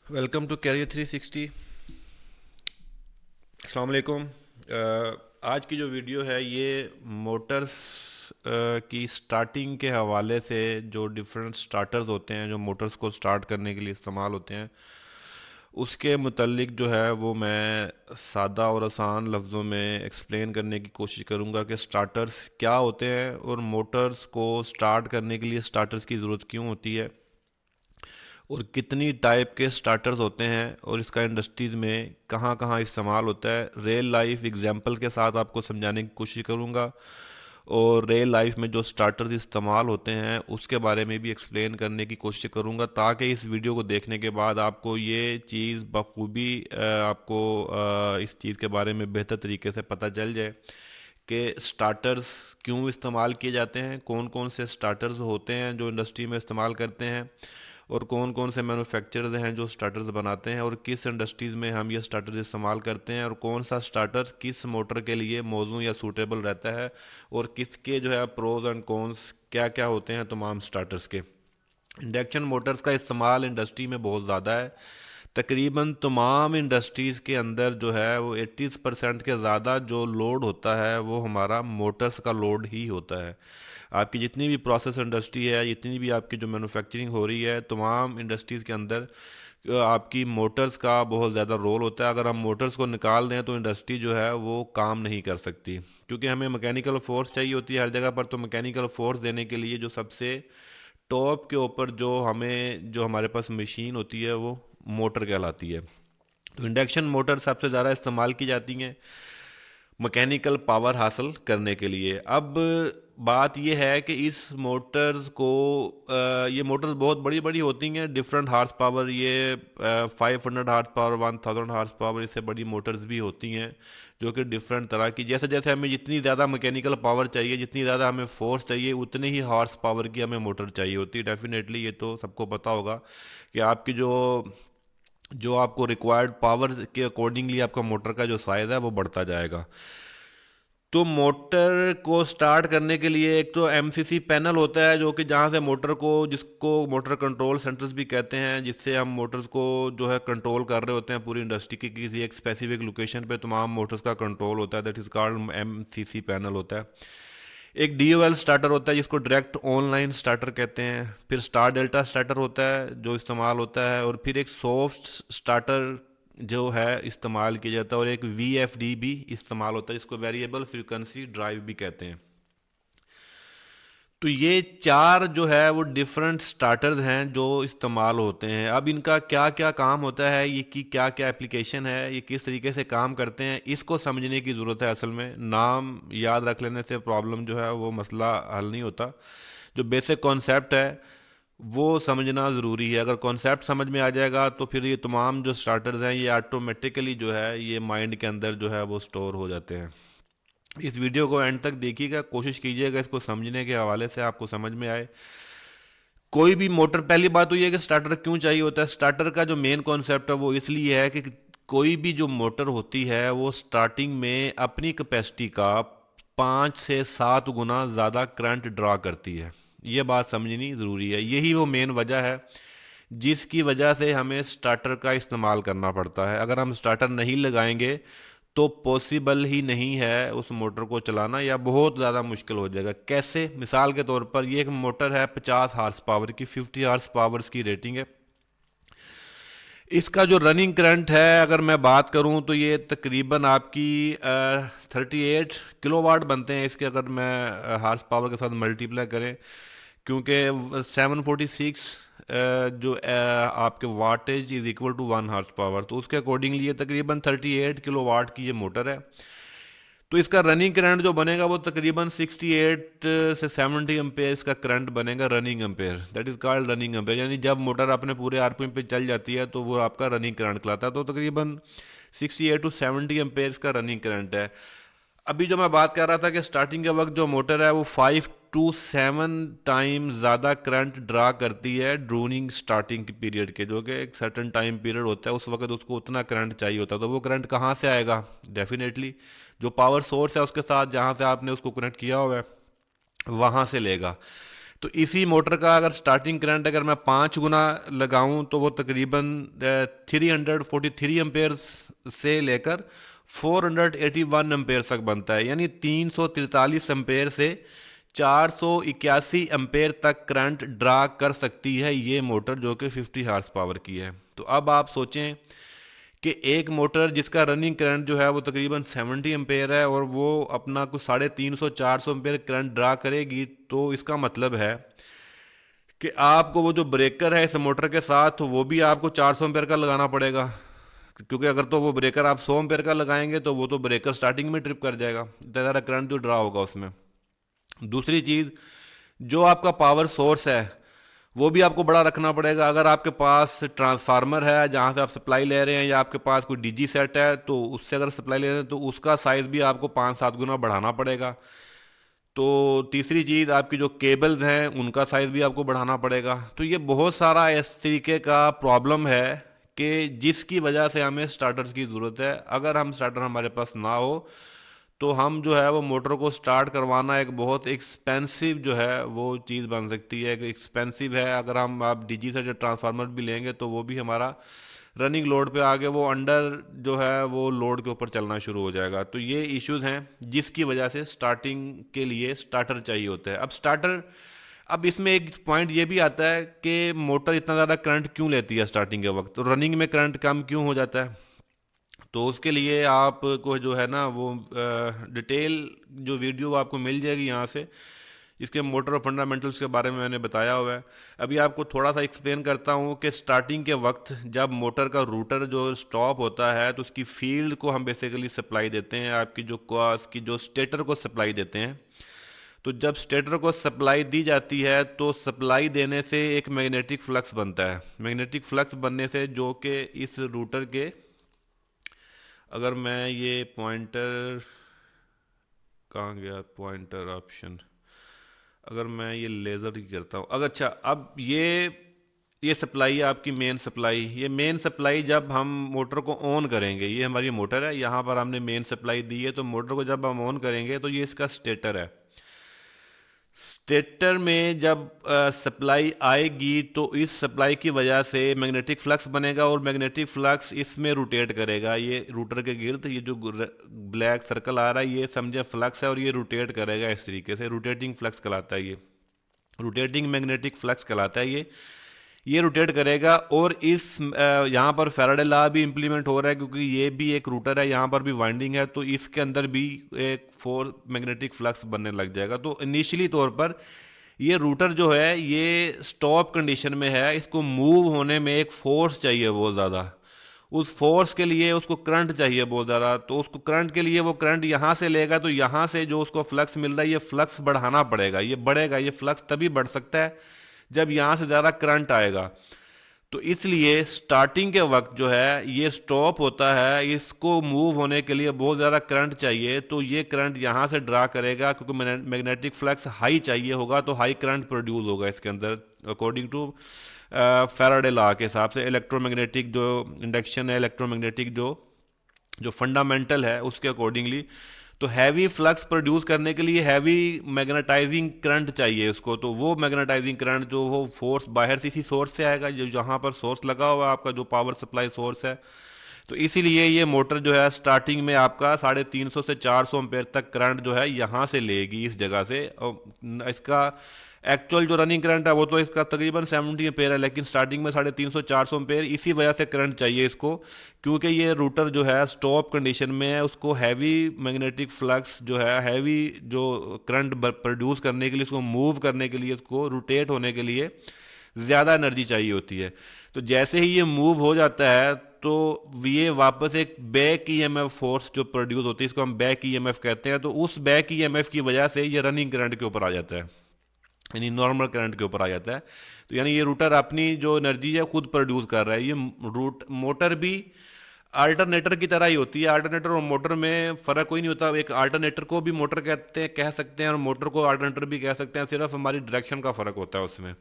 Welcome to career 360। अस्सलाम वालेकुम। आज की जो वीडियो है ये मोटर्स की स्टार्टिंग के हवाले से, जो डिफरेंट स्टार्टर्स होते हैं जो मोटर्स को स्टार्ट करने के लिए इस्तेमाल होते हैं, उसके मुतल्लिक जो है वो मैं सादा और आसान लफ्ज़ों में एक्सप्लेन करने की कोशिश करूँगा कि स्टार्टर्स क्या होते हैं और मोटर्स को स्टार्ट करने के लिए स्टार्टर्स की ज़रूरत क्यों होती है और कितनी टाइप के स्टार्टर्स होते हैं और इसका इंडस्ट्रीज़ में कहाँ कहाँ इस्तेमाल होता है। रियल लाइफ एग्जांपल के साथ आपको समझाने की कोशिश करूँगा और रियल लाइफ में जो स्टार्टर्स इस्तेमाल होते हैं उसके बारे में भी एक्सप्लेन करने की कोशिश करूँगा, ताकि इस वीडियो को देखने के बाद आपको ये चीज़ बखूबी आपको इस चीज़ के बारे में बेहतर तरीके से पता चल जाए कि स्टार्टर्स क्यों इस्तेमाल किए जाते हैं, कौन कौन से स्टार्टर्स होते हैं जो इंडस्ट्री में इस्तेमाल करते हैं, और कौन कौन से मैन्युफैक्चरर्स हैं जो स्टार्टर्स बनाते हैं और किस इंडस्ट्रीज़ में हम ये स्टार्टर्स इस्तेमाल करते हैं और कौन सा स्टार्टर किस मोटर के लिए मौजू या सूटेबल रहता है और किसके जो है प्रोज एंड कॉन्स क्या क्या होते हैं तमाम स्टार्टर्स के। इंडक्शन मोटर्स का इस्तेमाल इंडस्ट्री में बहुत ज़्यादा है। तकरीबन तमाम इंडस्ट्रीज़ के अंदर जो है वो 80% के ज़्यादा जो लोड होता है वो हमारा मोटर्स का लोड ही होता है। आपकी जितनी भी प्रोसेस इंडस्ट्री है, जितनी भी आपकी जो मैन्युफैक्चरिंग हो रही है, तमाम इंडस्ट्रीज़ के अंदर आपकी मोटर्स का बहुत ज़्यादा रोल होता है। अगर हम मोटर्स को निकाल दें तो इंडस्ट्री जो है वो काम नहीं कर सकती, क्योंकि हमें मैकेनिकल फोर्स चाहिए होती है हर जगह पर। तो मैकेनिकल फोर्स देने के लिए जो सबसे टॉप के ऊपर जो हमारे पास मशीन होती है वो मोटर कहलाती है। तो इंडक्शन मोटर सबसे ज़्यादा इस्तेमाल की जाती हैं मैकेनिकल पावर हासिल करने के लिए। अब बात यह है कि इस मोटर्स को ये मोटर्स बहुत बड़ी बड़ी होती हैं, डिफरेंट हार्स पावर, ये 500 हार्स पावर, 1000 हार्स पावर, इससे बड़ी मोटर्स भी होती हैं जो कि डिफरेंट तरह की, जैसे जैसे हमें जितनी ज़्यादा मैकेनिकल पावर चाहिए, जितनी ज़्यादा हमें फोर्स चाहिए, उतनी ही हॉर्स पावर की हमें मोटर चाहिए होती है। डेफिनेटली ये तो सबको पता होगा कि आपकी जो जो आपको रिक्वायर्ड पावर के अकॉर्डिंगली आपका मोटर का जो साइज़ है वो बढ़ता जाएगा। तो मोटर को स्टार्ट करने के लिए एक तो एमसीसी पैनल होता है, जो कि जहाँ से मोटर को, जिसको मोटर कंट्रोल सेंटर्स भी कहते हैं, जिससे हम मोटर्स को जो है कंट्रोल कर रहे होते हैं पूरी इंडस्ट्री की किसी एक स्पेसिफिक लोकेशन पे तमाम मोटर्स का कंट्रोल होता है। That is called MCC panel होता है। एक डीओएल स्टार्टर होता है जिसको डायरेक्ट ऑनलाइन स्टार्टर कहते हैं। फिर स्टार डेल्टा स्टार्टर होता है जो इस्तेमाल होता है, और फिर एक सॉफ्ट स्टार्टर जो है इस्तेमाल किया जाता है, और एक वीएफडी भी इस्तेमाल होता है जिसको वेरिएबल फ्रीक्वेंसी ड्राइव भी कहते हैं। तो ये चार जो है वो डिफरेंट स्टार्टर्स हैं जो इस्तेमाल होते हैं। अब इनका क्या क्या काम होता है, ये की क्या क्या एप्लीकेशन है, ये किस तरीके से काम करते हैं, इसको समझने की ज़रूरत है। असल में नाम याद रख लेने से प्रॉब्लम जो है वो मसला हल नहीं होता। जो बेसिक कॉन्सेप्ट है वो समझना ज़रूरी है। अगर कॉन्सेप्ट समझ में आ जाएगा तो फिर ये तमाम जो स्टार्टर्स हैं ये ऑटोमेटिकली जो है ये माइंड के अंदर जो है वो स्टोर हो जाते हैं। इस वीडियो को एंड तक देखिएगा, कोशिश कीजिएगा इसको समझने के हवाले से आपको समझ में आए। कोई भी मोटर, पहली बात तो ये है कि स्टार्टर क्यों चाहिए होता है। स्टार्टर का जो मेन कॉन्सेप्ट है वो इसलिए है कि कोई भी जो मोटर होती है वो स्टार्टिंग में अपनी कैपेसिटी का 5 से 7 गुना ज़्यादा करंट ड्रा करती है। ये बात समझनी ज़रूरी है। यही वो मेन वजह है जिसकी वजह से हमें स्टार्टर का इस्तेमाल करना पड़ता है। अगर हम स्टार्टर नहीं लगाएंगे तो पॉसिबल ही नहीं है उस मोटर को चलाना, या बहुत ज़्यादा मुश्किल हो जाएगा। कैसे? मिसाल के तौर पर ये एक मोटर है 50 हार्स पावर की, 50 हार्स पावर्स की रेटिंग है। इसका जो रनिंग करंट है अगर मैं बात करूं तो ये तकरीबन आपकी 38 किलोवाट बनते हैं इसके, अगर मैं हार्स पावर के साथ मल्टीप्लाई करें, क्योंकि 746 जो आपके wattage is equal to 1 horse power, तो उसके अकॉर्डिंगली ये तकरीबन 38 किलोवाट की ये मोटर है। तो इसका रनिंग करंट जो बनेगा वो तकरीबन 68 से 70 एम्पेयर इसका करंट बनेगा, running ampere. That is called running ampere. यानी जब मोटर अपने पूरे आरपीएम पे चल जाती है तो वो आपका रनिंग करंट कहलाता है। तो तकरीबन 68 टू 70 एम्पेयर इसका रनिंग करंट है। अभी जो मैं बात कर रहा था कि स्टार्टिंग के वक्त जो मोटर है वो 5 to 7 टाइम ज़्यादा करंट ड्रा करती है ड्रोनिंग स्टार्टिंग पीरियड के, जो कि एक सर्टन टाइम पीरियड होता है, उस वक्त उसको उतना करंट चाहिए होता है। तो वो करंट कहाँ से आएगा? डेफिनेटली जो पावर सोर्स है उसके साथ जहाँ से आपने उसको कनेक्ट किया हुआ है वहाँ से लेगा। तो इसी मोटर का अगर स्टार्टिंग करंट अगर मैं 5 गुना लगाऊं तो वो तकरीबन 343 एम्पेयर से लेकर 481 एम्पेयर तक बनता है, यानी 343 एम्पेयर से 481 एम्पेयर तक करंट ड्रा कर सकती है ये मोटर, जो कि 50 हार्स पावर की है। तो अब आप सोचें कि एक मोटर जिसका रनिंग करंट जो है वो तकरीबन 70 एम्पेयर है और वो अपना कुछ 350 400 एम्पेयर करंट ड्रा करेगी, तो इसका मतलब है कि आपको वो जो ब्रेकर है इस मोटर के साथ वो भी आपको 400 एम्पेयर का लगाना पड़ेगा, क्योंकि अगर तो वो ब्रेकर आप 100 एम्पेयर का लगाएंगे तो वो तो ब्रेकर स्टार्टिंग में ट्रिप कर जाएगा, इतना ज़्यादा करंट जो ड्रा होगा उसमें। दूसरी चीज़, जो आपका पावर सोर्स है वो भी आपको बड़ा रखना पड़ेगा। अगर आपके पास ट्रांसफार्मर है जहाँ से आप सप्लाई ले रहे हैं, या आपके पास कोई डीजी सेट है तो उससे अगर सप्लाई ले रहे हैं तो उसका साइज़ भी आपको 5-7 गुना बढ़ाना पड़ेगा। तो तीसरी चीज़, आपकी जो केबल्स हैं उनका साइज़ भी आपको बढ़ाना पड़ेगा। तो ये बहुत सारा इस तरीके का प्रॉब्लम है कि जिसकी वजह से हमें स्टार्टर्स की ज़रूरत है। अगर हम स्टार्टर हमारे पास ना हो तो हम जो है वो मोटर को स्टार्ट करवाना एक बहुत एक्सपेंसिव जो है वो चीज़ बन सकती है, एक्सपेंसिव है। अगर हम आप डीजी से जो ट्रांसफार्मर भी लेंगे तो वो भी हमारा रनिंग लोड पे आगे वो अंडर जो है वो लोड के ऊपर चलना शुरू हो जाएगा। तो ये इश्यूज हैं जिसकी वजह से स्टार्टिंग के लिए स्टार्टर चाहिए होता है। अब इसमें एक पॉइंट ये भी आता है कि मोटर इतना ज़्यादा करंट क्यों लेती है स्टार्टिंग के वक्त, तो रनिंग में करंट कम क्यों हो जाता है। तो उसके लिए आपको जो है ना वो डिटेल जो वीडियो आपको मिल जाएगी यहाँ से, इसके मोटर और फंडामेंटल्स के बारे में मैंने बताया हुआ है। अभी आपको थोड़ा सा एक्सप्लेन करता हूँ कि स्टार्टिंग के वक्त जब मोटर का रूटर जो स्टॉप होता है तो उसकी फील्ड को हम बेसिकली सप्लाई देते हैं, उसकी जो स्टेटर को सप्लाई देते हैं। तो जब स्टेटर को सप्लाई दी जाती है तो सप्लाई देने से एक मैग्नेटिक फ्लक्स बनता है। मैग्नेटिक फ्लक्स बनने से जो कि इस रूटर के, अगर मैं ये पॉइंटर, कहाँ गया पॉइंटर ऑप्शन, अगर मैं ये लेज़र की करता हूँ, अगर अच्छा, अब ये सप्लाई है आपकी मेन सप्लाई। ये मेन सप्लाई जब हम मोटर को ऑन करेंगे, ये हमारी मोटर है, यहाँ पर हमने मेन सप्लाई दी है, तो मोटर को जब हम ऑन करेंगे तो ये इसका स्टेटर है। स्टेटर में जब सप्लाई आएगी तो इस सप्लाई की वजह से मैग्नेटिक फ्लक्स बनेगा और मैग्नेटिक फ्लक्स इसमें रोटेट करेगा। ये रूटर के गिर्द ये जो ब्लैक सर्कल आ रहा है ये समझे फ्लक्स है और ये रोटेट करेगा इस तरीके से, रोटेटिंग फ्लक्स कहलाता है ये, रोटेटिंग मैग्नेटिक फ्लक्स कहलाता है ये रोटेट करेगा। और इस यहाँ पर फैराडे लॉ भी इम्प्लीमेंट हो रहा है, क्योंकि ये भी एक रूटर है, यहाँ पर भी वाइंडिंग है, तो इसके अंदर भी एक फोर मैग्नेटिक फ्लक्स बनने लग जाएगा। तो इनिशियली तौर पर ये रूटर जो है ये स्टॉप कंडीशन में है, इसको मूव होने में एक फोर्स चाहिए बहुत ज़्यादा। उस फोर्स के लिए उसको करंट चाहिए बहुत ज़्यादा, तो उसको करंट के लिए वो करंट यहाँ से लेगा, तो यहाँ से जो उसको फ्लक्स मिल रहा है ये फ्लक्स बढ़ाना पड़ेगा, ये बढ़ेगा। ये फ्लक्स तभी बढ़ सकता है जब यहाँ से ज़्यादा करंट आएगा। तो इसलिए स्टार्टिंग के वक्त जो है ये स्टॉप होता है, इसको मूव होने के लिए बहुत ज़्यादा करंट चाहिए, तो ये करंट यहाँ से ड्रा करेगा, क्योंकि मैग्नेटिक फ्लक्स हाई चाहिए होगा तो हाई करंट प्रोड्यूस होगा इसके अंदर, अकॉर्डिंग टू फैराडे लॉ के हिसाब से। इलेक्ट्रोमैग्नेटिक जो इंडक्शन है, इलेक्ट्रोमैग्नेटिक जो जो फंडामेंटल है उसके अकॉर्डिंगली, तो हैवी फ्लक्स प्रोड्यूस करने के लिए हैवी मैग्नेटाइजिंग करंट चाहिए उसको। तो वो मैग्नेटाइजिंग करंट जो वो फोर्स बाहर से इसी सोर्स से आएगा, जो जहाँ पर सोर्स लगा हुआ है आपका जो पावर सप्लाई सोर्स है। तो इसीलिए ये मोटर जो है स्टार्टिंग में आपका 350 से 400 एम्पेयर तक करंट जो है यहाँ से लेगी इस जगह से। और इसका एक्चुअल जो रनिंग करंट है वो तो इसका तकरीबन 70 एम्पेयर है, लेकिन स्टार्टिंग में 350 400 एम्पेयर इसी वजह से करंट चाहिए इसको, क्योंकि ये रूटर जो है स्टॉप कंडीशन में है, उसको हैवी मैग्नेटिक फ्लक्स जो है, हैवी जो करंट प्रोड्यूस करने के लिए, उसको मूव करने के लिए, उसको रोटेट होने के लिए ज़्यादा एनर्जी चाहिए होती है। तो जैसे ही ये मूव हो जाता है तो ये वापस एक बैक ईएमएफ फोर्स जो प्रोड्यूस होती है, इसको हम बैक ईएमएफ कहते हैं। तो उस बैक ईएमएफ की वजह से ये रनिंग करंट के ऊपर आ जाता है, यानी नॉर्मल करंट के ऊपर आ जाता है। तो यानी ये रूटर अपनी जो एनर्जी है खुद प्रोड्यूस कर रहा है। ये मोटर भी अल्टरनेटर की तरह ही होती है। अल्टरनेटर और मोटर में फ़र्क कोई नहीं होता। एक अल्टरनेटर को भी मोटर कह सकते हैं और मोटर को अल्टरनेटर भी कह सकते हैं, सिर्फ हमारी डायरेक्शन का फ़र्क होता है उसमें।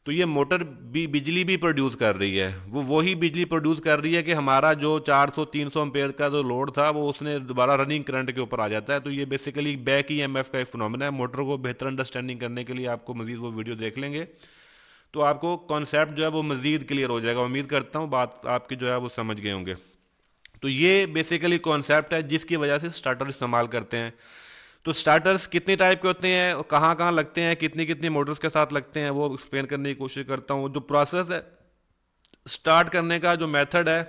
तो ये मोटर भी बिजली भी प्रोड्यूस कर रही है, वो वही बिजली प्रोड्यूस कर रही है कि हमारा जो 400-300 एम्पेयर का जो लोड था वो उसने दोबारा रनिंग करंट के ऊपर आ जाता है। तो ये बेसिकली बैक ईएमएफ का एक फिनोमेना है। मोटर को बेहतर अंडरस्टैंडिंग करने के लिए आपको मजीद वो वीडियो देख लेंगे तो आपको कॉन्सेप्ट जो है वो मजीद क्लियर हो जाएगा। उम्मीद करता हूँ बात आपकी जो है वो समझ गए होंगे। तो ये बेसिकली कॉन्सेप्ट है जिसकी वजह से स्टार्टर इस्तेमाल करते हैं। तो स्टार्टर्स कितने टाइप के होते हैं, कहाँ कहाँ लगते हैं, कितनी कितनी मोटर्स के साथ लगते हैं, वो एक्सप्लेन करने की कोशिश करता हूँ। जो प्रोसेस है स्टार्ट करने का, जो मेथड है,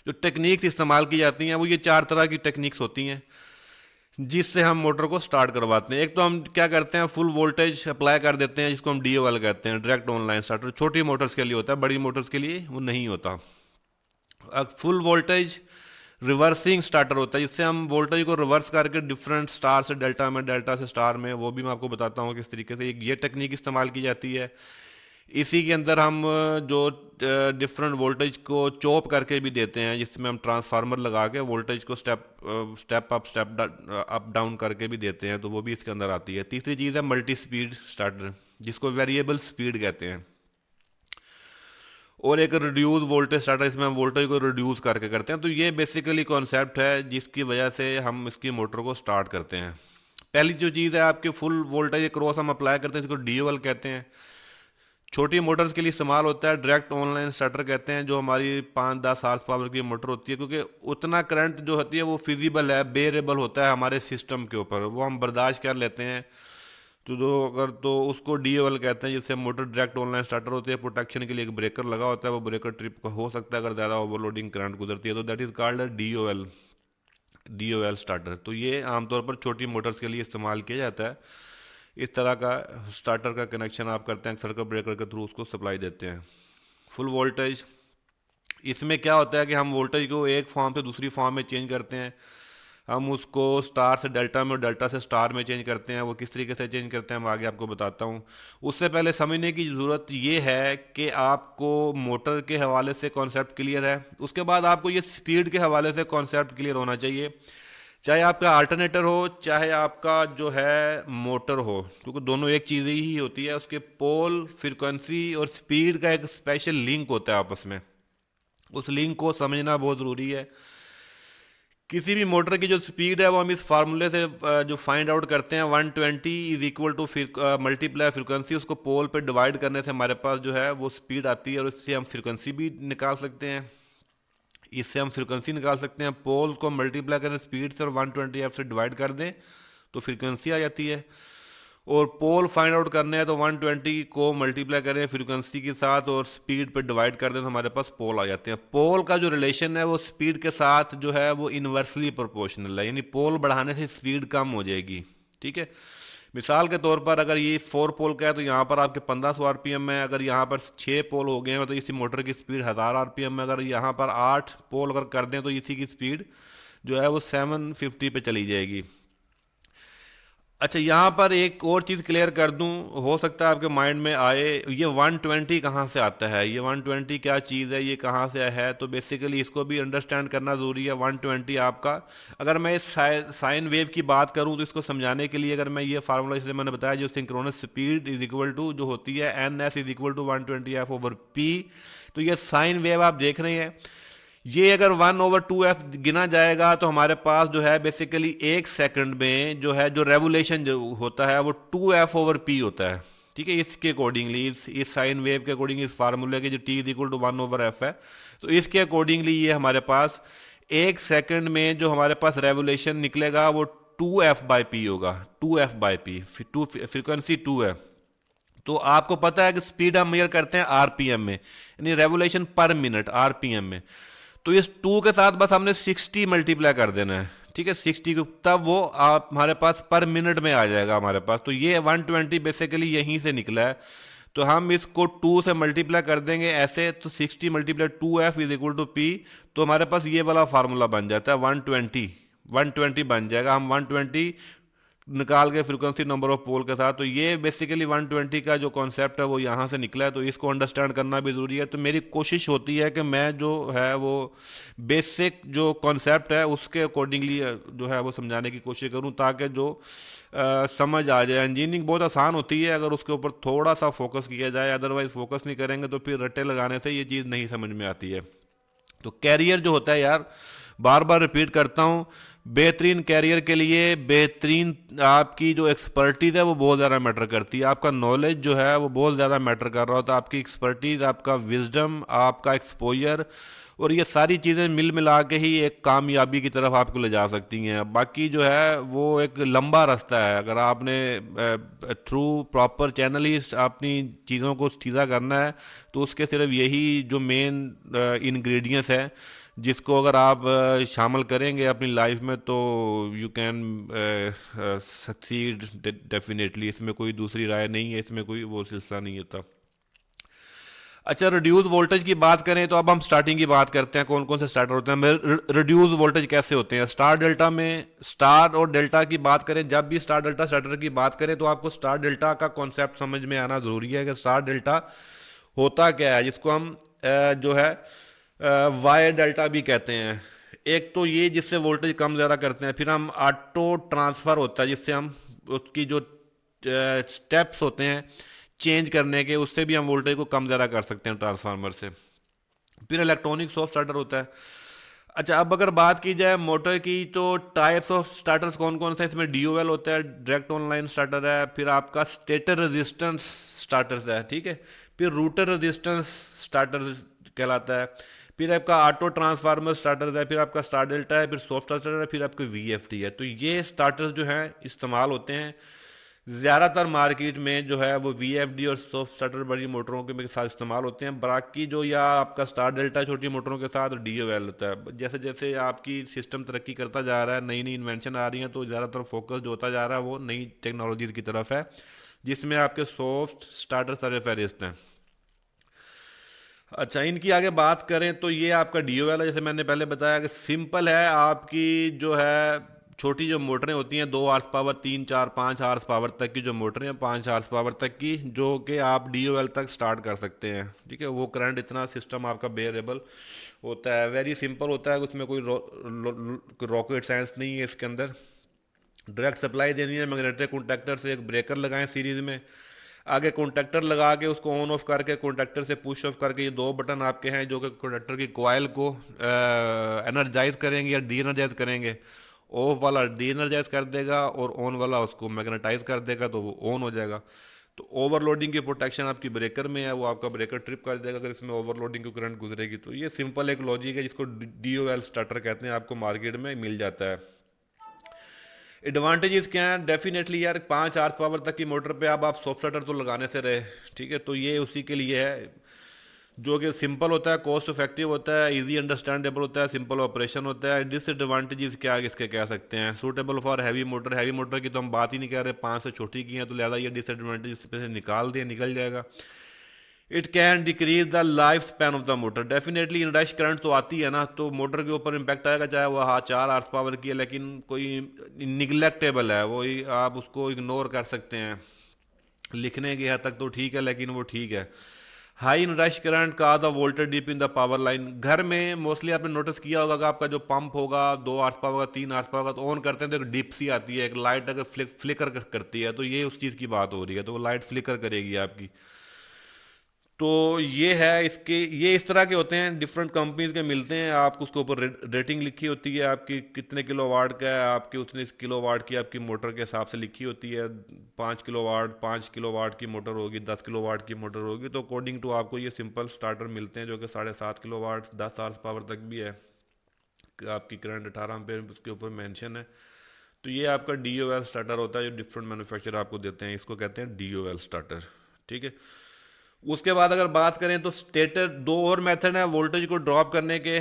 जो टेक्निक्स इस्तेमाल की जाती हैं, वो ये 4 तरह की टेक्निक्स होती हैं जिससे हम मोटर को स्टार्ट करवाते हैं। एक तो हम क्या करते हैं, फुल वोल्टेज अप्लाई कर देते हैं जिसको हम डीओएल कहते हैं, डायरेक्ट ऑनलाइन स्टार्टर। छोटी मोटर्स के लिए होता है, बड़ी मोटर्स के लिए वो नहीं होता। फुल वोल्टेज रिवर्सिंग स्टार्टर होता है जिससे हम वोल्टेज को रिवर्स करके डिफरेंट स्टार से डेल्टा में, डेल्टा से स्टार में, वो भी मैं आपको बताता हूँ किस तरीके से ये टेक्निक इस्तेमाल की जाती है। इसी के अंदर हम जो डिफरेंट वोल्टेज को चॉप करके भी देते हैं जिसमें हम ट्रांसफार्मर लगा के वोल्टेज को स्टेप अप डाउन करके भी देते हैं, तो वो भी इसके अंदर आती है। तीसरी चीज़ है मल्टी स्पीड स्टार्टर जिसको वेरिएबल स्पीड कहते हैं। और एक रिड्यूस वोल्टेज स्टार्टर, इसमें हम वोल्टेज को रिड्यूस करके करते हैं। तो ये बेसिकली कॉन्सेप्ट है जिसकी वजह से हम इसकी मोटर को स्टार्ट करते हैं। पहली जो चीज़ है आपके फुल वोल्टेज क्रॉस हम अप्लाई करते हैं, इसको डीओएल कहते हैं। छोटी मोटर्स के लिए इस्तेमाल होता है डायरेक्ट ऑनलाइन स्टार्टर कहते हैं, जो हमारी 5-10 हार्स पावर की मोटर होती है, क्योंकि उतना करंट जो होती है वो फिजिबल है, बेरेबल होता है हमारे सिस्टम के ऊपर, वो हम बर्दाश्त कर लेते हैं। तो जो अगर तो उसको डीओएल कहते हैं जिससे मोटर डायरेक्ट ऑनलाइन स्टार्टर होती है। प्रोटेक्शन के लिए एक ब्रेकर लगा होता है, वो ब्रेकर ट्रिप हो सकता है अगर ज़्यादा ओवरलोडिंग करंट गुजरती है, तो that is called DOL starter. तो ये आमतौर पर छोटी मोटर्स के लिए इस्तेमाल किया जाता है। इस तरह का स्टार्टर का कनेक्शन आप करते हैं, सर्किट ब्रेकर के थ्रू उसको सप्लाई देते हैं। फुल वोल्टेज, इसमें क्या होता है कि हम वोल्टेज को एक फॉर्म से दूसरी फॉर्म में चेंज करते हैं। हम उसको स्टार से डेल्टा में और डेल्टा से स्टार में चेंज करते हैं। वो किस तरीके से चेंज करते हैं मैं आगे आपको बताता हूँ। उससे पहले समझने की ज़रूरत ये है कि आपको मोटर के हवाले से कॉन्सेप्ट क्लियर है, उसके बाद आपको ये स्पीड के हवाले से कॉन्सेप्ट क्लियर होना चाहिए। चाहे आपका अल्टरनेटर हो, चाहे आपका जो है मोटर हो, क्योंकि दोनों एक चीज़ ही होती है। उसके पोल, फ्रीक्वेंसी और स्पीड का एक स्पेशल लिंक होता है आपस में, उस लिंक को समझना बहुत ज़रूरी है। किसी भी मोटर की जो स्पीड है वो हम इस फार्मूले से जो फाइंड आउट करते हैं, 120 is equal to multiply frequency. उसको पोल पे डिवाइड करने से हमारे पास जो है वो स्पीड आती है, और इससे हम फ्रीक्वेंसी भी निकाल सकते हैं। इससे हम फ्रीक्वेंसी निकाल सकते हैं, पोल को मल्टीप्लाई करें स्पीड से और 120 से डिवाइड कर दें तो फ्रीक्वेंसी आ जाती है। और पोल फाइंड आउट करने हैं तो 120 को मल्टीप्लाई करें फ्रीक्वेंसी के साथ और स्पीड पे डिवाइड कर दें तो हमारे पास पोल आ जाते हैं। पोल का जो रिलेशन है वो स्पीड के साथ जो है वो इन्वर्सली प्रोपोर्शनल है, यानी पोल बढ़ाने से स्पीड कम हो जाएगी। ठीक है, मिसाल के तौर पर अगर ये 4 पोल का है तो यहाँ पर आपके 1500 आरपीएम है। अगर यहाँ पर 6 पोल हो गए हैं तो इसी मोटर की स्पीड 1000 आरपीएम है। अगर यहाँ पर 8 पोल अगर कर दें तो इसी की स्पीड जो है वो 750 पे चली जाएगी। अच्छा, यहाँ पर एक और चीज़ क्लियर कर दूँ, हो सकता है आपके माइंड में आए ये 120 कहाँ से आता है, ये 120 क्या चीज़ है, ये कहाँ से है। तो बेसिकली इसको भी अंडरस्टैंड करना ज़रूरी है। 120 आपका, अगर मैं इस साइन वेव की बात करूँ तो इसको समझाने के लिए अगर मैं ये फार्मूला जैसे मैंने बताया, जो synchronous speed is equal to जो होती है NS is equal to 120F/P। तो ये साइन वेव आप देख रहे हैं, ये अगर 1/2F गिना जाएगा तो हमारे पास जो है बेसिकली 1 सेकंड में जो है जो रेवोल्यूशन जो होता है वो 2F/P होता है। ठीक है, इसके अकॉर्डिंगली इस साइन वेव के अकॉर्डिंग इस फार्मूले के जो T is equal to 1/F है, तो इसके अकॉर्डिंगली ये हमारे पास 1 सेकंड में जो हमारे पास रेवोल्यूशन निकलेगा वो 2F/P होगा। 2F/P, फ्रीक्वेंसी 2 है। तो आपको पता है कि स्पीड हम मेजर करते हैं आरपीएम में, यानी रेवोल्यूशन पर मिनट आरपीएम में। तो इस 2 के साथ बस हमने 60 मल्टीप्लाई कर देना है। ठीक है, 60 को, तब वो आप हमारे पास पर मिनट में आ जाएगा हमारे पास। तो ये 120 बेसिकली यहीं से निकला है। तो हम इसको 2 से मल्टीप्लाई कर देंगे ऐसे, तो 60 multiply 2F is equal to P। तो हमारे पास ये वाला फार्मूला बन जाता है 120 बन जाएगा। हम 120 निकाल के फ्रीक्वेंसी नंबर ऑफ पोल के साथ। तो ये बेसिकली 120 का जो कॉन्सेप्ट है वो यहाँ से निकला है, तो इसको अंडरस्टैंड करना भी ज़रूरी है। तो मेरी कोशिश होती है कि मैं जो है वो बेसिक जो कॉन्सेप्ट है उसके अकॉर्डिंगली जो है वो समझाने की कोशिश करूँ, ताकि जो समझ आ जाए। इंजीनियरिंग बहुत आसान होती है अगर उसके ऊपर थोड़ा सा फोकस किया जाए, अदरवाइज फोकस नहीं करेंगे तो फिर रट्टे लगाने से ये चीज़ नहीं समझ में आती है। तो कैरियर जो होता है यार, बार बार रिपीट करता हूँ, बेहतरीन कैरियर के लिए बेहतरीन आपकी जो एक्सपर्टीज़ है वो बहुत ज़्यादा मैटर करती है। आपका नॉलेज जो है वो बहुत ज़्यादा मैटर कर रहा होता है, आपकी एक्सपर्टीज़, आपका विजडम, आपका एक्सपोजर, और ये सारी चीज़ें मिल मिला के ही एक कामयाबी की तरफ आपको ले जा सकती हैं। बाकी जो है वो एक लंबा रास्ता है। अगर आपने थ्रू प्रॉपर चैनल ही अपनी चीज़ों को सीधा करना है तो उसके सिर्फ यही जो मेन इंग्रेडिएंट्स है, जिसको अगर आप शामिल करेंगे अपनी लाइफ में, तो यू कैन सक्सीड डेफिनेटली। इसमें कोई दूसरी राय नहीं है, इसमें कोई वो सिलसिला नहीं होता। अच्छा, रिड्यूस वोल्टेज की बात करें तो अब हम स्टार्टिंग की बात करते हैं, कौन कौन से स्टार्टर होते हैं, रिड्यूस वोल्टेज कैसे होते हैं। स्टार डेल्टा में, स्टार और डेल्टा की बात करें, जब भी स्टार डेल्टा स्टार्टर की बात करें तो आपको स्टार डेल्टा का कॉन्सेप्ट समझ में आना ज़रूरी है कि स्टार डेल्टा होता क्या है, जिसको हम जो है वाई डेल्टा भी कहते हैं। एक तो ये जिससे वोल्टेज कम ज़्यादा करते हैं, फिर हम ऑटो ट्रांसफ़र होता है जिससे हम उसकी जो स्टेप्स होते हैं चेंज करने के, उससे भी हम वोल्टेज को कम ज़्यादा कर सकते हैं ट्रांसफार्मर से। फिर इलेक्ट्रॉनिक सॉफ्ट स्टार्टर होता है। अच्छा, अब अगर बात की जाए मोटर की तो टाइप्स ऑफ स्टार्टर्स कौन कौन से हैं, इसमें डीओएल होता है, डायरेक्ट ऑनलाइन स्टार्टर है, फिर आपका स्टेटर रेजिस्टेंस स्टार्टर्स है, ठीक है, फिर रूटर रेजिस्टेंस स्टार्टर कहलाता है, फिर आपका ऑटो ट्रांसफार्मर स्टार्टर्स है, फिर आपका स्टार डेल्टा है, फिर सॉफ्ट स्टार्टर है, फिर आपके वीएफटी है। तो ये स्टार्टर्स जो हैं इस्तेमाल होते हैं ज़्यादातर मार्केट में, जो है वो वीएफडी और सॉफ्ट स्टार्टर बड़ी मोटरों के साथ इस्तेमाल होते हैं। बाकी जो या आपका स्टार डेल्टा छोटी मोटरों के साथ डीओएल होता है। जैसे जैसे आपकी सिस्टम तरक्की करता जा रहा है, नई नई इन्वेंशन आ रही हैं, तो ज़्यादातर फोकस जो होता जा रहा है वो नई टेक्नोलॉजीज़ की तरफ है, जिसमें आपके सॉफ्ट स्टार्टर सारे फहरिस्त हैं। अच्छा, इनकी आगे बात करें तो ये आपका डीओएल है, जैसे मैंने पहले बताया कि सिंपल है। आपकी जो है छोटी जो मोटरें होती हैं, 2 हॉर्स पावर, 3, 4, 5 हॉर्स पावर तक की जो मोटरें हैं, 5 हॉर्स पावर तक की, जो कि आप डीओएल तक स्टार्ट कर सकते हैं, ठीक है। वो करंट इतना सिस्टम आपका बेयरेबल होता है, वेरी सिंपल होता है, उसमें कोई रॉकेट साइंस नहीं है इसके अंदर। डायरेक्ट सप्लाई देनी है, मैग्नेटिक कॉन्टैक्टर से एक ब्रेकर लगाएं सीरीज में, आगे कॉन्टैक्टर लगा के उसको ऑन ऑफ करके कॉन्टैक्टर से पुश ऑफ करके, ये दो बटन आपके हैं जो कि कॉन्टैक्टर की कॉइल को एनर्जाइज करेंगे या डी एनर्जाइज करेंगे। ऑफ वाला डी एनर्जाइज कर देगा और ऑन वाला उसको मैग्नेटाइज कर देगा, तो वो ऑन हो जाएगा। तो ओवरलोडिंग की प्रोटेक्शन आपकी ब्रेकर में है, वो आपका ब्रेकर ट्रिप कर देगा अगर इसमें ओवरलोडिंग की करंट गुजरेगी। तो ये सिंपल एक लॉजिक है जिसको डीओएल स्टार्टर कहते हैं, आपको मार्केट में मिल जाता है। एडवांटेजेस क्या हैं, डेफिनेटली यार 5 हॉर्स पावर तक की मोटर पे अब आप सॉफ्ट स्टार्टर तो लगाने से रहे, ठीक है। तो ये उसी के लिए है, जो कि सिंपल होता है, कॉस्ट इफेक्टिव होता है, इजी अंडरस्टैंडेबल होता है, सिंपल ऑपरेशन होता है। डिसएडवांटेजेस क्या इसके कह सकते हैं, suitable for heavy motor, heavy motor की तो हम बात ही नहीं कर रहे, 5 से छोटी की हैं, तो लिहाजा ये डिसएडवांटेज पे से निकाल दें, निकल जाएगा। It can decrease the life span of the motor, definitely in rush current तो आती है ना, तो मोटर के ऊपर इम्पैक्ट आएगा, चाहे वो हाँ 4 हॉर्स पावर की है, लेकिन कोई निगलेक्टेबल है, वो आप उसको इग्नोर कर सकते हैं, लिखने की हद तक तो ठीक है, लेकिन वो ठीक है। हाई इन रश करंट का the voltage dip in the power line, घर में मोस्टली आपने नोटिस किया होगा कि आपका जो पंप होगा 2 हॉर्स पावर का, 3 हॉर्स पावर का, तो ऑन करते हैं तो एक डिप सी आती है, एक लाइट अगर फ्लिकर करती है, तो ये उस चीज़ की बात हो रही है, तो वो लाइट फ्लिकर करेगी आपकी। तो ये है इसके, ये इस तरह के होते हैं, डिफरेंट कंपनीज के मिलते हैं, आपको उसके ऊपर रेटिंग लिखी होती है, आपकी कितने किलो वाट का है, आपकी उतने किलो वाट की आपकी मोटर के हिसाब से लिखी होती है। 5 किलो वाट, 5 किलो वाट की मोटर होगी, 10 किलो वाट की मोटर होगी, तो अकॉर्डिंग टू आपको ये सिंपल स्टार्टर मिलते हैं जो कि 7.5 किलो वाट, 10 हॉर्स पावर तक भी है, आपकी करंट 18 एम्पीयर उसके ऊपर मेंशन है। तो ये आपका डीओएल स्टार्टर होता है, जो डिफरेंट मैन्युफैक्चरर आपको देते हैं, इसको कहते हैं डीओएल स्टार्टर, ठीक है। उसके बाद अगर बात करें तो स्टेटर, दो और मेथड है वोल्टेज को ड्रॉप करने के,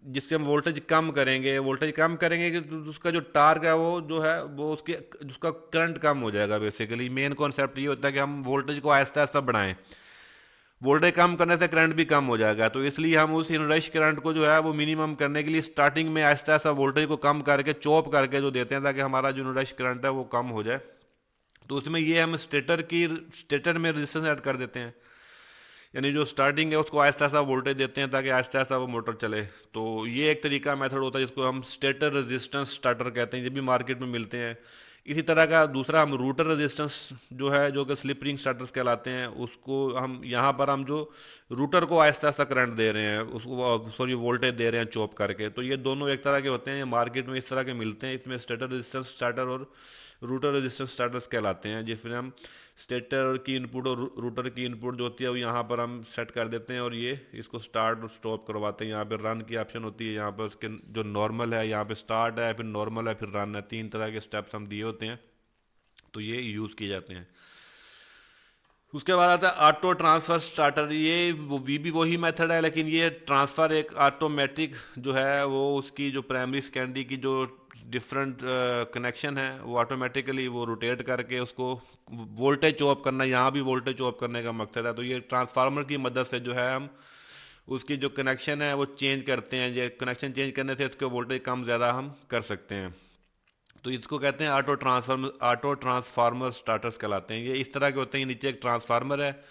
जिससे हम वोल्टेज कम करेंगे, वोल्टेज कम करेंगे कि तो उसका जो टार्क है वो जो है वो उसके उसका करंट कम हो जाएगा। बेसिकली मेन कॉन्सेप्ट ये होता है कि हम वोल्टेज को आहिस्ता आहिस्ता बढ़ाएं। वोल्टेज कम करने से करंट भी कम हो जाएगा। तो इसलिए हम उस इनरश करंट को जो है वो मिनिमम करने के लिए स्टार्टिंग में आहिस्ता आहिस्ता वोल्टेज को कम करके चॉप करके जो देते हैं, ताकि हमारा जो इनरश करंट है वो कम हो जाए। तो उसमें ये हम स्टेटर में रेजिस्टेंस ऐड कर देते हैं, यानी जो स्टार्टिंग है उसको आहिस्ता आहिस्ता वोल्टेज देते हैं ताकि आहिस्ता आहिस्ता वो मोटर चले। तो ये एक तरीका मेथड होता है जिसको हम स्टेटर रेजिस्टेंस स्टार्टर कहते हैं, ये भी मार्केट में मिलते हैं। इसी तरह का दूसरा हम रूटर रेजिस्टेंस जो है, जो कि स्लिप रिंग स्टार्टर्स कहलाते हैं, उसको हम यहाँ पर हम जो रूटर को आहिस्ता आहिस्ता करंट दे रहे हैं, उसको सॉरी वोल्टेज दे रहे हैं चॉप करके। तो ये दोनों एक तरह के होते हैं, ये मार्केट में इस तरह के मिलते हैं। इसमें स्टेटर रेजिस्टेंस स्टार्टर और रूटर रेजिस्टेंस स्टार्टर्स कहलाते हैं, जिसमें हम स्टेटर की इनपुट और रूटर की इनपुट जो होती है वो यहाँ पर हम सेट कर देते हैं, और ये इसको स्टार्ट और स्टॉप करवाते हैं। यहाँ पे रन की ऑप्शन होती है, यहाँ पर उसके जो नॉर्मल है, यहाँ पे स्टार्ट है, फिर नॉर्मल है, फिर रन है, 3 तरह के स्टेप्स हम दिए होते हैं, तो ये यूज़ किए जाते हैं। उसके बाद आता है ऑटो ट्रांसफर स्टार्टर। ये वो भी वही मेथड है, लेकिन ये ट्रांसफ़र एक ऑटोमेटिक जो है वो उसकी जो प्राइमरी सेकेंडरी की जो डिफरेंट कनेक्शन है वो ऑटोमेटिकली वो रोटेट करके उसको वोल्टेज चॉप करना, यहाँ भी वोल्टेज चॉप करने का मकसद है। तो ये ट्रांसफार्मर की मदद से जो है हम उसकी जो कनेक्शन है वो चेंज करते हैं। ये कनेक्शन चेंज करने से उसके वोल्टेज कम ज़्यादा हम कर सकते हैं। तो इसको कहते हैं ऑटो ट्रांसफार्मर स्टार्टर्स कहलाते हैं। ये इस तरह के होते हैं, नीचे एक ट्रांसफार्मर है,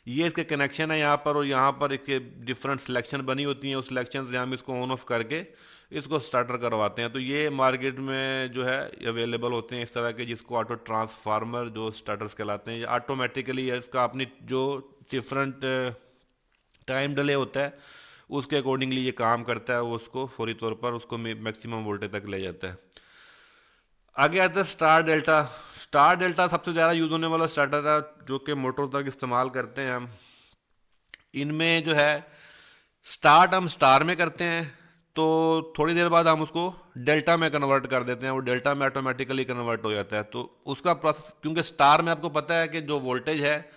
ये इसके कनेक्शन है यहाँ पर, और यहाँ पर इसके डिफरेंट सिलेक्शन बनी होती हैं, उस सिलेक्शन से हम इसको ऑन ऑफ करके इसको स्टार्टर करवाते हैं। तो ये मार्केट में जो है अवेलेबल होते हैं इस तरह के, जिसको ऑटो ट्रांसफार्मर जो स्टार्टर्स कहलाते हैं। ये ऑटोमेटिकली इसका अपनी जो डिफरेंट टाइम डिले होता है उसके अकॉर्डिंगली ये काम करता है, वो उसको फौरी तौर पर उसको मैक्सिमम वोल्टेज तक ले जाता है। आगे आता है स्टार डेल्टा। स्टार डेल्टा सबसे ज़्यादा यूज़ होने वाला स्टार्टर है जो कि मोटरों तक इस्तेमाल करते हैं हम। इनमें जो है स्टार्ट हम स्टार में करते हैं, तो थोड़ी देर बाद हम उसको डेल्टा में कन्वर्ट कर देते हैं, वो डेल्टा में ऑटोमेटिकली कन्वर्ट हो जाता है। तो उसका प्रोसेस, क्योंकि स्टार में आपको पता है कि जो वोल्टेज है,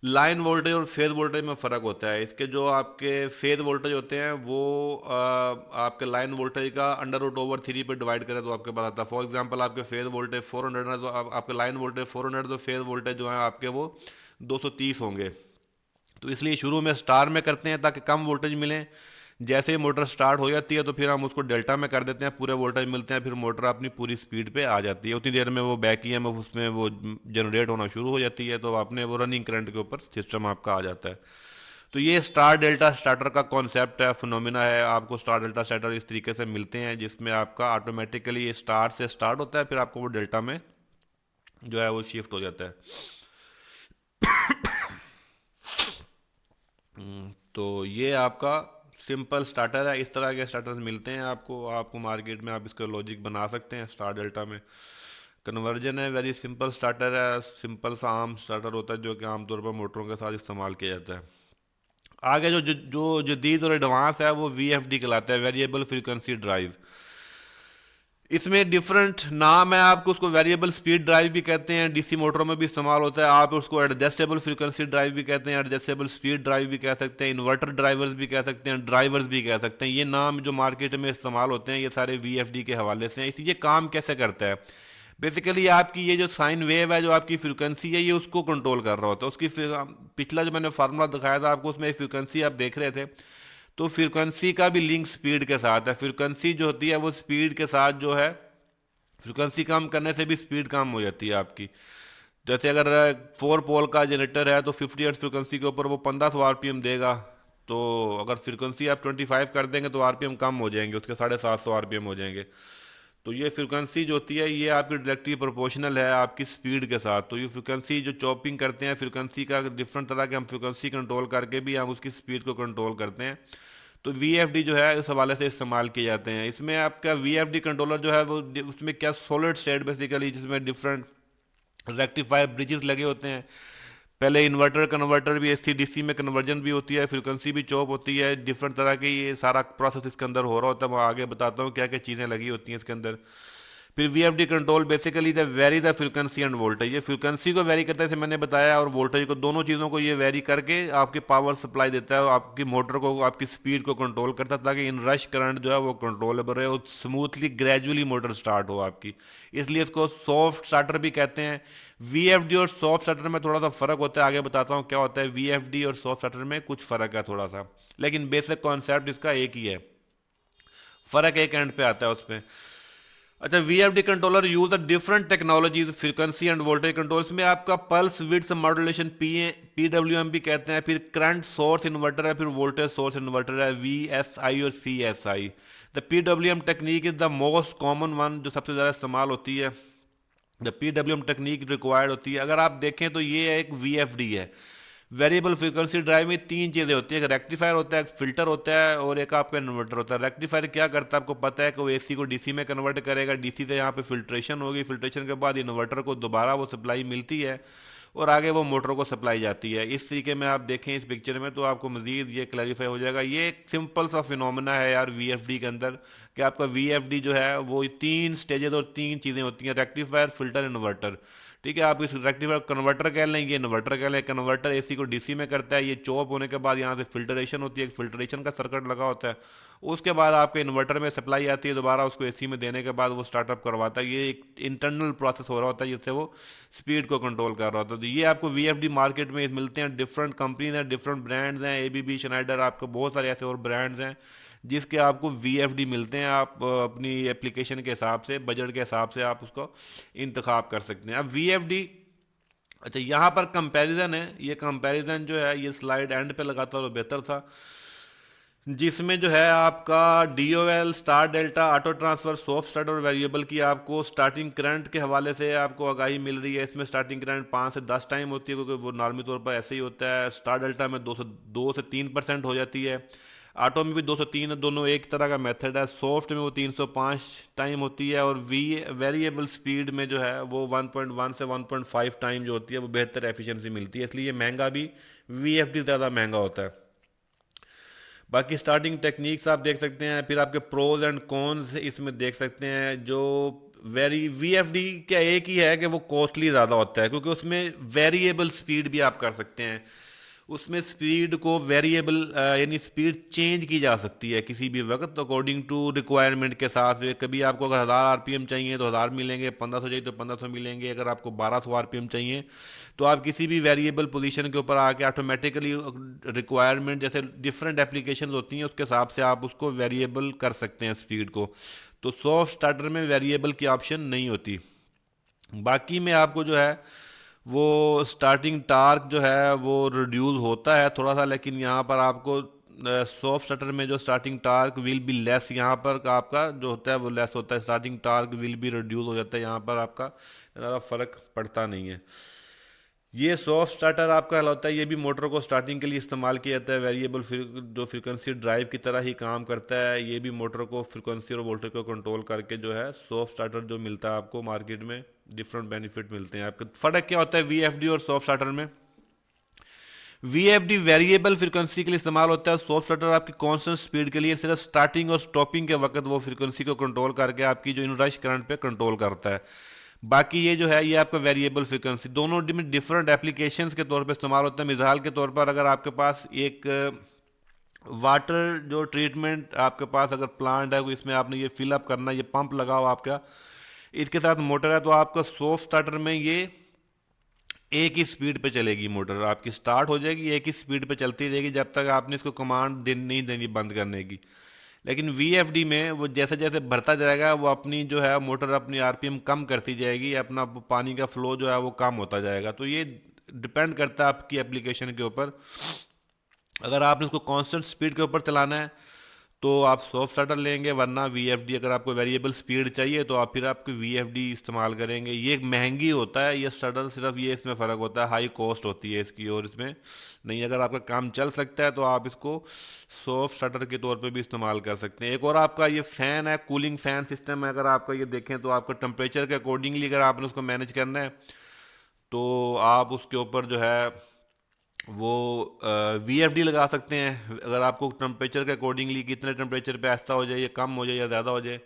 लाइन वोल्टेज और फेज वोल्टेज में फ़र्क होता है। इसके जो आपके फेज वोल्टेज होते हैं वो आपके लाइन वोल्टेज का √3 पे डिवाइड करें तो आपके पास आता है। फॉर एग्जांपल आपके फेज वोल्टेज 400 है, तो आपके लाइन वोल्टेज 400, तो फेज वोल्टेज जो है आपके वो 230 होंगे। तो इसलिए शुरू में स्टार में करते हैं ताकि कम वोल्टेज मिले। जैसे ही मोटर स्टार्ट हो जाती है तो फिर हम उसको डेल्टा में कर देते हैं, पूरे वोल्टेज मिलते हैं, फिर मोटर अपनी पूरी स्पीड पे आ जाती है। उतनी देर में वो बैक ईएमएफ उसमें वो जनरेट होना शुरू हो जाती है, तो आपने वो रनिंग करंट के ऊपर सिस्टम आपका आ जाता है। तो ये स्टार डेल्टा स्टार्टर का कॉन्सेप्ट है, फिनोमिना है। आपको स्टार डेल्टा स्टार्टर इस तरीके से मिलते हैं जिसमें आपका ऑटोमेटिकली स्टार से स्टार्ट होता है, फिर आपको वो डेल्टा में जो है वो शिफ्ट हो जाता है। तो ये आपका सिंपल स्टार्टर है। इस तरह के स्टार्टर्स मिलते हैं आपको आपको मार्केट में, आप इसका लॉजिक बना सकते हैं स्टार डेल्टा में। कन्वर्जन है, वेरी सिंपल स्टार्टर है, सिंपल सा आम स्टार्टर होता है जो कि आमतौर पर मोटरों के साथ इस्तेमाल किया जाता है। आगे जो जदीद और एडवांस है वो VFD कहलाता है, वेरिएबल फ्रीक्वेंसी ड्राइव। इसमें डिफरेंट नाम है, आपको उसको वेरिएबल स्पीड ड्राइव भी कहते हैं, डीसी मोटरों में भी इस्तेमाल होता है। आप उसको एडजस्टेबल फ्रीक्वेंसी ड्राइव भी कहते हैं, एडजस्टेबल स्पीड ड्राइव भी कह सकते हैं, इन्वर्टर ड्राइवर्स भी कह सकते हैं, ड्राइवर्स भी कह सकते हैं। ये नाम जो मार्केट में इस्तेमाल होते हैं ये सारे VFD के हवाले से हैं। इसी ये काम कैसे करता है, बेसिकली आपकी ये जो साइन वेव है, जो आपकी फ्रीक्वेंसी है, ये उसको कंट्रोल कर रहा होता है। उसकी पिछला जो मैंने फार्मूला दिखाया था आपको, उसमें फ्रीक्वेंसी आप देख रहे थे, तो फ्रीक्वेंसी का भी लिंक स्पीड के साथ है। फ्रीक्वेंसी जो होती है वो स्पीड के साथ जो है, फ्रिक्वेंसी कम करने से भी स्पीड कम हो जाती है आपकी। जैसे अगर 4 पोल का जनरेटर है तो 50 हर्ट्ज फ्रिक्वेंसी के ऊपर वो 1500 RPM देगा, तो अगर फ्रिक्वेंसी आप 25 कर देंगे तो RPM कम हो जाएंगे, उसके 750 RPM हो जाएंगे। तो ये फ्रिक्वेंसी जो होती है ये आपकी डायरेक्टली प्रोपोर्शनल है आपकी स्पीड के साथ। तो ये फ्रिक्वेंसी जो चॉपिंग करते हैं फ्रिक्वेंसी का, डिफरेंट तरह के हम फ्रिक्वेंसी कंट्रोल करके भी हम उसकी स्पीड को कंट्रोल करते हैं। तो VFD जो है इस हवाले से इस्तेमाल किए जाते हैं। इसमें आपका VFD कंट्रोलर जो है वो उसमें क्या सॉलिड स्टेट बेसिकली, जिसमें डिफरेंट रेक्टिफायर ब्रिजेस लगे होते हैं। पहले इन्वर्टर कन्वर्टर भी, AC DC में कन्वर्जन भी होती है, फ्रिक्वेंसी भी चॉप होती है, डिफरेंट तरह की ये सारा प्रोसेस इसके अंदर हो रहा होता है। मैं आगे बताता हूँ क्या क्या चीज़ें लगी होती हैं इसके अंदर। फिर we F D control basically the very the frequency end voltage, ये फ्रिक्वेंसी को वेरी करता है जैसे मैंने बताया, और वोल्टेज को, दोनों चीज़ों को ये वेरी करके आपकी पावर सप्लाई देता है और आपकी मोटर को, आपकी स्पीड को कंट्रोल करता है, ताकि इन रश करंट जो है वो कंट्रोलेबल रहे और स्मूथली ग्रेजुअली मोटर स्टार्ट हो आपकी। इसलिए इसको सॉफ्ट स्टार्टर भी कहते हैं। वी एफ डी और सॉफ्ट स्टार्टर में थोड़ा सा फ़र्क होता है, आगे बताता हूँ क्या होता है। वी एफ डी और सॉफ्ट स्टार्टर में कुछ फ़र्क है थोड़ा सा, लेकिन बेसिक कॉन्सेप्ट इसका एक ही है, फ़र्क एक एंड पे आता है उसमें। अच्छा, V F D controller use the different technologies, frequency and voltage controls में आपका pulse width modulation, P W M भी कहते हैं, फिर करंट सोर्स इन्वर्टर है, फिर वोल्टेज सोर्स इन्वर्टर है, वी एस आई और C S I. The P W M technique is the most common one, जो सबसे ज़्यादा इस्तेमाल होती है। The P W M technique required होती है, अगर आप देखें तो ये एक वी एफ डी है। वेरिएबल फ्रीक्वेंसी ड्राइव में तीन चीज़ें होती है, एक रेक्टिफायर होता है, एक फिल्टर होता है और एक आपका इन्वर्टर होता है। रेक्टिफायर क्या करता है आपको पता है कि वो एसी को डीसी में कन्वर्ट करेगा, डीसी से यहाँ पे फिल्ट्रेशन होगी, फिल्ट्रेशन के बाद इन्वर्टर को दोबारा वो सप्लाई मिलती है और आगे वो मोटर को सप्लाई जाती है। इस तरीके में आप देखें इस पिक्चर में तो आपको मजीद ये क्लैरिफाई हो जाएगा। ये एक सिंपल सा फिनोमेना है यार वी एफ डी के अंदर, कि आपका वी एफ डी जो है वो तीन स्टेजेस और तीन चीज़ें होती हैं, रेक्टिफायर, फिल्टर, इन्वर्टर। ठीक है, आप इस रेक्टिफायर कन्वर्टर कह लें, ये इन्वर्टर कह लें। कन्वर्टर एसी को डीसी में करता है, ये चॉप होने के बाद यहाँ से फिल्टरेशन होती है, फिल्टरेशन का सर्किट लगा होता है, उसके बाद आपके इन्वर्टर में सप्लाई आती है, दोबारा उसको एसी में देने के बाद वो स्टार्टअप करवाता है। ये एक इंटरनल प्रोसेस हो रहा होता है जिससे वो स्पीड को कंट्रोल कर रहा होता है। तो ये आपको वी एफ डी मार्केट में मिलते हैं, डिफरेंट कंपनीज हैं, डिफरेंट ब्रांड्स हैं, ए बी बी, शनाइडर, आपको बहुत सारे ऐसे और ब्रांड्स हैं जिसके आपको वी एफ डी मिलते हैं। आप अपनी एप्लीकेशन के हिसाब से, बजट के हिसाब से आप उसको इंतखाब कर सकते हैं। अब वी एफ डी, अच्छा यहाँ पर कंपैरिजन है, ये कंपैरिजन जो है ये स्लाइड एंड पे लगाता तो बेहतर था, जिसमें जो है आपका D O L, star delta, auto transfer, soft start और वेरिएबल की आपको स्टार्टिंग करंट के हवाले से आपको आगाही मिल रही है। इसमें स्टार्टिंग करंट 5 से 10 टाइम होती है, क्योंकि वो नॉर्मली तौर पर ऐसे ही होता है। स्टार डेल्टा में 2 से 3% हो जाती है, ऑटो में भी 2 से 3, दोनों एक तरह का मेथड है। सॉफ्ट में वो 305 टाइम होती है, और वेरिएबल स्पीड में जो है वो 1.1 से 1.5 टाइम जो होती है वो बेहतर एफिशिएंसी मिलती है, इसलिए महंगा भी वी एफ डी ज़्यादा महंगा होता है। बाकी स्टार्टिंग टेक्निक्स आप देख सकते हैं, फिर आपके प्रोज एंड कॉन्स इसमें देख सकते हैं। जो वी एफ डी क्या एक ही है कि वो कॉस्टली ज़्यादा होता है, क्योंकि उसमें वेरिएबल स्पीड भी आप कर सकते हैं। उसमें स्पीड को वेरिएबल यानी स्पीड चेंज की जा सकती है किसी भी वक्त अकॉर्डिंग टू रिक्वायरमेंट के साथ। कभी आपको अगर 1000 आरपीएम चाहिए तो 1000 मिलेंगे, 1500 चाहिए तो 1500 मिलेंगे। अगर आपको 1200 आरपीएम चाहिए तो आप किसी भी वेरिएबल पोजीशन के ऊपर आके ऑटोमेटिकली रिक्वायरमेंट, जैसे डिफरेंट एप्लीकेशन होती हैं उसके हिसाब से आप उसको वेरिएबल कर सकते हैं स्पीड को। तो सॉफ्ट स्टार्टर में वेरिएबल की ऑप्शन नहीं होती। बाकी में आपको जो है वो स्टार्टिंग टार्क जो है वो रिड्यूस होता है थोड़ा सा, लेकिन यहाँ पर आपको सॉफ्ट स्टार्टर में जो starting torque will be less, यहाँ पर आपका जो होता है वो लेस होता है। Starting torque will be reduce हो जाता है, यहाँ पर आपका ज़्यादा फर्क पड़ता नहीं है। ये सॉफ्ट स्टार्टर आपका होता है, ये भी मोटर को स्टार्टिंग के लिए इस्तेमाल किया जाता है। वेरिएबल जो फ्रिक्वेंसी ड्राइव की तरह ही काम करता है, ये भी मोटर को फ्रिक्वेंसी और वोल्टेज को कंट्रोल करके जो है सॉफ्ट स्टार्टर जो मिलता है आपको मार्केट में, डिफरेंट बेनिफिट मिलते हैं आपके। फ़र्क क्या होता है वी एफ डी और सॉफ्ट स्टार्टर में? We F D variable frequency के लिए इस्तेमाल होता है, सॉफ्ट स्टार्टर आपकी कांस्टेंट स्पीड के लिए, सिर्फ स्टार्टिंग और स्टॉपिंग के वक्त वो फ्रिक्वेंसी को कंट्रोल करके आपकी जो इनरश करंट पे कंट्रोल करता है। बाकी ये जो है ये आपका वेरिएबल फ्रिक्वेंसी दोनों डिफरेंट एप्लीकेशंस के तौर पे इस्तेमाल होता है। मिसाल के तौर पर अगर आपके पास एक वाटर जो ट्रीटमेंट आपके पास अगर प्लांट है, इसमें आपने ये फिलअप करना, ये पंप लगा हुआ आपका, इसके साथ मोटर है, तो आपका सॉफ्ट स्टार्टर में ये एक ही स्पीड पे चलेगी मोटर, आपकी स्टार्ट हो जाएगी एक ही स्पीड पे चलती रहेगी जब तक आपने इसको कमांड नहीं देनी बंद करने की। लेकिन वी एफ डी में वो जैसे जैसे भरता जाएगा वो अपनी जो है मोटर अपनी आरपीएम कम करती जाएगी, अपना पानी का फ्लो जो है वो कम होता जाएगा। तो ये डिपेंड करता है आपकी एप्लीकेशन के ऊपर। अगर आपने इसको कांस्टेंट स्पीड के ऊपर चलाना है तो आप सॉफ्ट स्टार्टर लेंगे, वरना वी एफ डी अगर आपको वेरिएबल स्पीड चाहिए तो आप फिर आपके वी एफ डी इस्तेमाल करेंगे। ये महंगी होता है ये स्टार्टर, सिर्फ ये इसमें फ़र्क होता है, हाई कॉस्ट होती है इसकी, और इसमें नहीं। अगर आपका काम चल सकता है तो आप इसको सॉफ्ट स्टार्टर के तौर पे भी इस्तेमाल कर सकते हैं। एक और आपका ये फ़ैन है, कूलिंग फ़ैन सिस्टम है। अगर आपका ये देखें तो आपका टेम्परेचर के अकॉर्डिंगली अगर आपने उसको मैनेज करना है तो आप उसके ऊपर जो है वो वी एफ डी लगा सकते हैं। अगर आपको टेम्परेचर के अकॉर्डिंगली कितने टेम्परेचर पे ऐसा हो जाए, ये कम हो जाए या ज़्यादा हो जाए,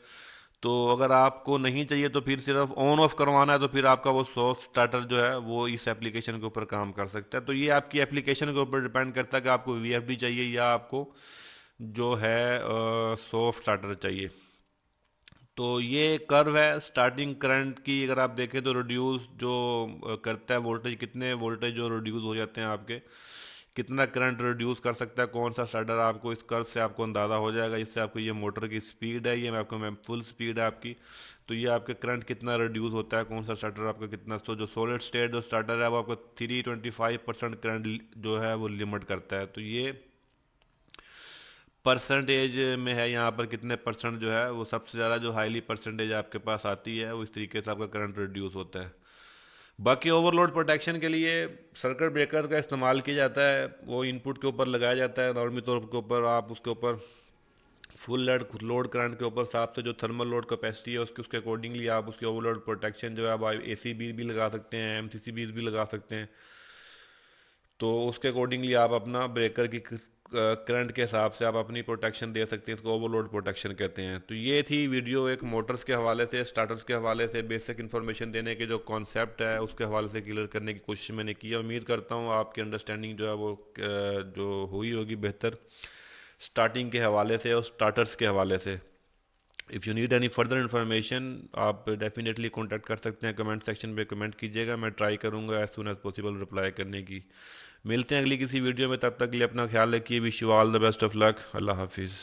तो अगर आपको नहीं चाहिए तो फिर सिर्फ ऑन ऑफ करवाना है, तो फिर आपका वो सॉफ्ट स्टार्टर जो है वो इस एप्लीकेशन के ऊपर काम कर सकता है। तो ये आपकी एप्लीकेशन के ऊपर डिपेंड करता है कि आपको वीएफडी चाहिए या आपको जो है सॉफ्ट स्टार्टर चाहिए। तो ये कर्व है स्टार्टिंग करंट की, अगर आप देखें तो रिड्यूस जो करता है वोल्टेज, कितने वोल्टेज जो रिड्यूस हो जाते हैं आपके, कितना करंट रिड्यूस कर सकता है कौन सा स्टार्टर, आपको इस कर्व से आपको अंदाज़ा हो जाएगा। इससे आपको ये मोटर की स्पीड है, ये मैं आपको मैं फुल स्पीड है आपकी, तो ये आपके करंट कितना रिड्यूस होता है कौन सा स्टार्टर आपका कितना। तो जो सॉलिड स्टेट जो स्टार्टर है वो आपको 325% करंट जो है वो लिमिट करता है। तो ये परसेंटेज में है यहाँ पर कितने परसेंट जो है वो, सबसे ज़्यादा जो हाईली परसेंटेज आपके पास आती है वो इस तरीके से आपका करंट रिड्यूस होता है। बाकी ओवरलोड प्रोटेक्शन के लिए सर्किट ब्रेकर का इस्तेमाल किया जाता है, वो इनपुट के ऊपर लगाया जाता है नॉर्मली तौर के ऊपर। आप उसके ऊपर फुल लोड करंट के ऊपर हिसाब से जो थर्मल लोड कैपेसिटी है उसके अकॉर्डिंगली आप उसकी ओवरलोड प्रोटेक्शन जो है आप एसी बीज भी लगा सकते हैं, एमसीसी बीज भी लगा सकते हैं। तो उसके अकॉर्डिंगली आप अपना ब्रेकर की करंट के हिसाब से आप अपनी प्रोटेक्शन दे सकते हैं, इसको ओवरलोड प्रोटेक्शन कहते हैं। तो ये थी वीडियो एक मोटर्स के हवाले से, स्टार्टर्स के हवाले से बेसिक इन्फॉर्मेशन देने के जो कॉन्सेप्ट है उसके हवाले से क्लियर करने की कोशिश मैंने की है। उम्मीद करता हूँ आपकी अंडरस्टैंडिंग जो है वो जो हुई होगी बेहतर स्टार्टिंग के हवाले से और स्टार्टर्स के हवाले से। If you need any further information आप डेफिनेटली कॉन्टैक्ट कर सकते हैं, कमेंट सेक्शन पे कमेंट कीजिएगा, मैं ट्राई करूँगा as soon as possible reply करने की। मिलते हैं अगली किसी वीडियो में, तब तक के लिए अपना ख्याल रखिए। Wish you all the best of luck. अल्लाह हाफिज़।